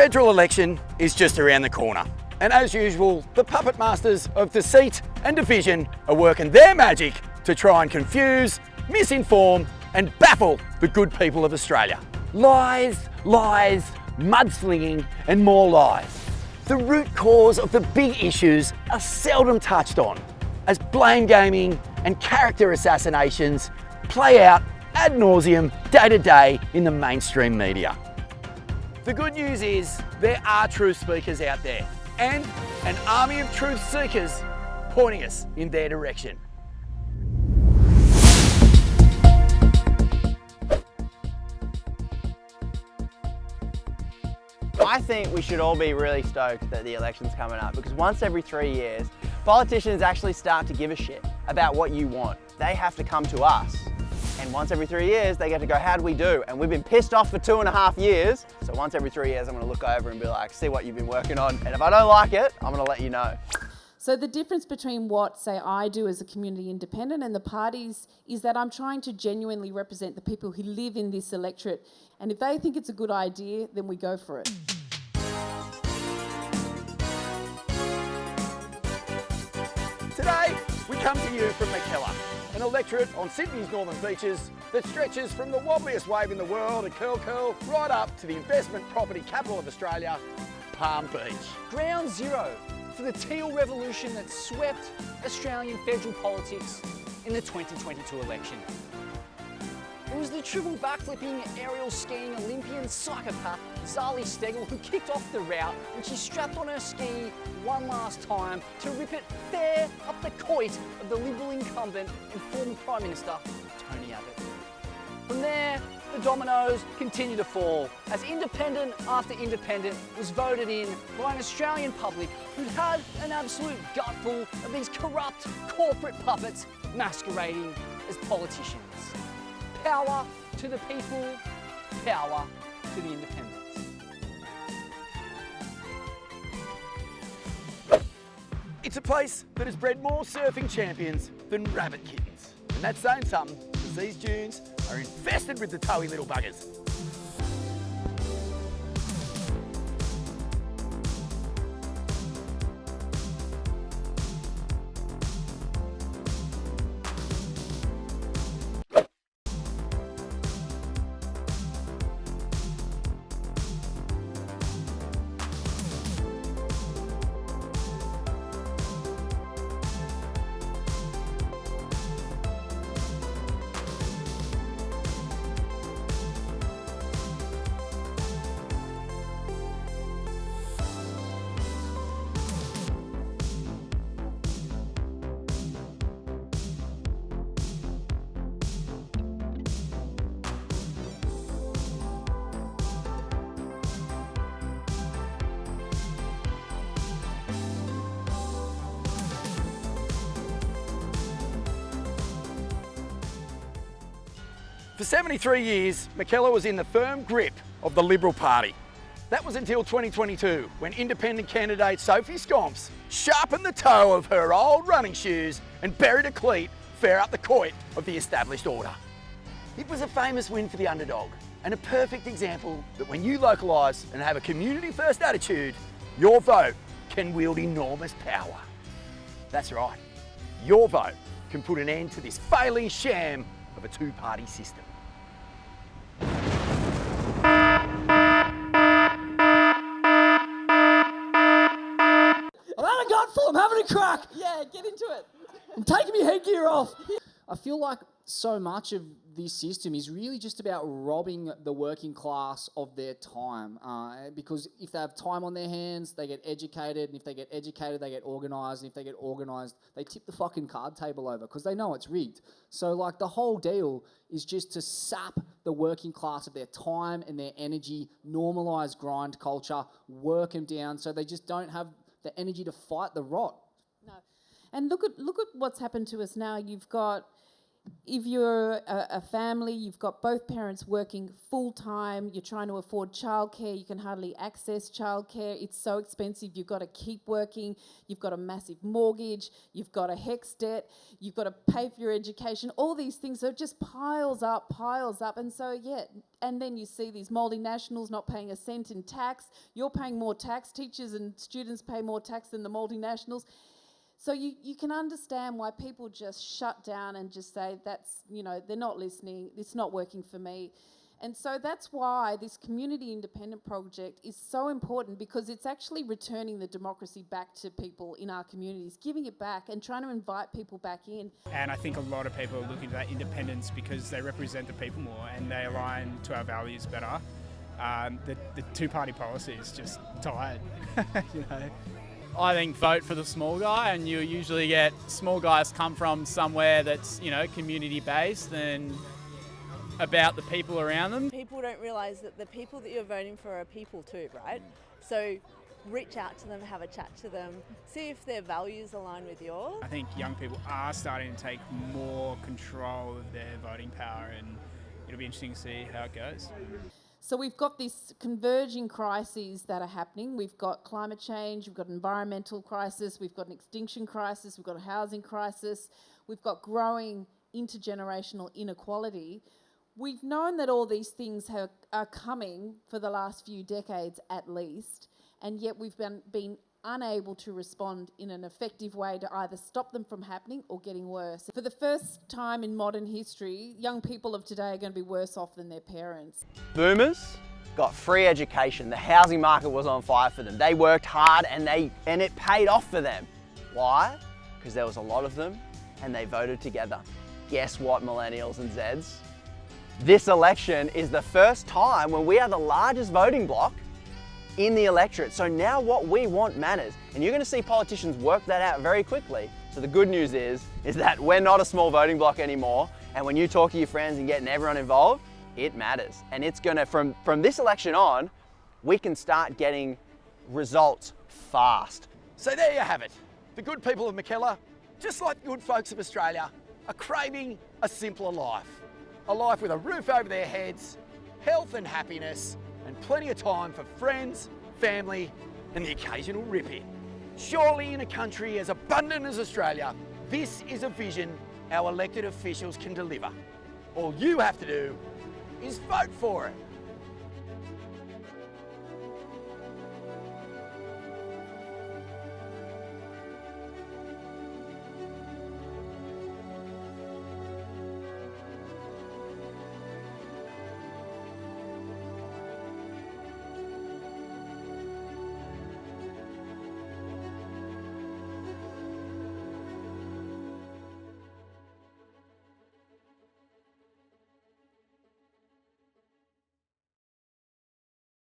federal election is just around the corner. And as usual, the puppet masters of deceit and division are working their magic to try and confuse, misinform and baffle the good people of Australia. Lies, lies, mudslinging and more lies. The root cause of the big issues are seldom touched on, as blame gaming and character assassinations play out ad nauseum day to day in the mainstream media. The good news is there are truth speakers out there and an army of truth seekers pointing us in their direction. I think we should all be really stoked that the election's coming up, because once every 3 years, politicians actually start to give a shit about what you want. They have to come to us. And once every 3 years, they get to go, how do we do? And we've been pissed off for 2.5 years. So once every 3 years, I'm gonna look over and be like, see what you've been working on. And if I don't like it, I'm gonna let you know. So the difference between what, say, I do as a community independent and the parties is that I'm trying to genuinely represent the people who live in this electorate. And if they think it's a good idea, then we go for it. Today, we come to you from MACKELLAR, an electorate on Sydney's northern beaches that stretches from the wobbliest wave in the world at Curl right up to the investment property capital of Australia, Palm Beach. Ground zero for the teal revolution that swept Australian federal politics in the 2022 election. It was the triple backflipping aerial skiing Olympian psychopath Zali Steggall who kicked off the route when she strapped on her ski one last time to rip it fair up the coit of the Liberal incumbent and former Prime Minister Tony Abbott. From there, the dominoes continue to fall as independent after independent was voted in by an Australian public who'd had an absolute gutful of these corrupt corporate puppets masquerading as politicians. Power to the people, power to the independents. It's a place that has bred more surfing champions than rabbit kittens. And that's saying something, because these dunes are infested with the toey little buggers. For 73 years, MACKELLAR was in the firm grip of the Liberal Party. That was until 2022, when independent candidate Sophie Scomps sharpened the toe of her old running shoes and buried a cleat fair up the coit of the established order. It was a famous win for the underdog, and a perfect example that when you localise and have a community-first attitude, your vote can wield enormous power. That's right, your vote can put an end to this failing sham of a two-party system. I'm having a gutful, I'm having a crack. Yeah, get into it. I'm taking my headgear off. I feel like so much of this system is really just about robbing the working class of their time. Because if they have time on their hands, they get educated. And if they get educated, they get organised. And if they get organised, they tip the fucking card table over because they know it's rigged. So like the whole deal is just to sap the working class of their time and their energy, normalise grind culture, work them down so they just don't have the energy to fight the rot. No. And look at what's happened to us now. You've got If you're a family, you've got both parents working full-time, you're trying to afford childcare, you can hardly access childcare, it's so expensive, you've got to keep working, you've got a massive mortgage, you've got a HECS debt, you've got to pay for your education, all these things, so it just piles up, and so yeah, and then you see these multinationals not paying a cent in tax, you're paying more tax, teachers and students pay more tax than the multinationals. So you can understand why people just shut down and just say, that's, you know, they're not listening, it's not working for me. And so that's why this community independent project is so important, because it's actually returning the democracy back to people in our communities, giving it back and trying to invite people back in. And I think a lot of people are looking to that independence because they represent the people more and they align to our values better. The two-party policy is just tired, you know. I think vote for the small guy, and you usually get small guys come from somewhere that's, you know, community based and about the people around them. People don't realise that the people that you're voting for are people too, right? So reach out to them, have a chat to them, see if their values align with yours. I think young people are starting to take more control of their voting power, and it'll be interesting to see how it goes. So we've got these converging crises that are happening. We've got climate change, we've got an environmental crisis, we've got an extinction crisis, we've got a housing crisis, we've got growing intergenerational inequality. We've known that all these things are coming for the last few decades at least, and yet we've been unable to respond in an effective way to either stop them from happening or getting worse. For the first time in modern history, young people of today are going to be worse off than their parents. Boomers got free education. The housing market was on fire for them. They worked hard and it paid off for them. Why? Because there was a lot of them and they voted together. Guess what, millennials and Zeds? This election is the first time when we are the largest voting bloc in the electorate. So now what we want matters. And you're going to see politicians work that out very quickly. So the good news is that we're not a small voting bloc anymore. And when you talk to your friends and getting everyone involved, it matters. And it's going to, from this election on, we can start getting results fast. So there you have it. The good people of MACKELLAR, just like the good folks of Australia, are craving a simpler life. A life with a roof over their heads, health and happiness, and plenty of time for friends, family, and the occasional rip-in. Surely in a country as abundant as Australia, this is a vision our elected officials can deliver. All you have to do is vote for it.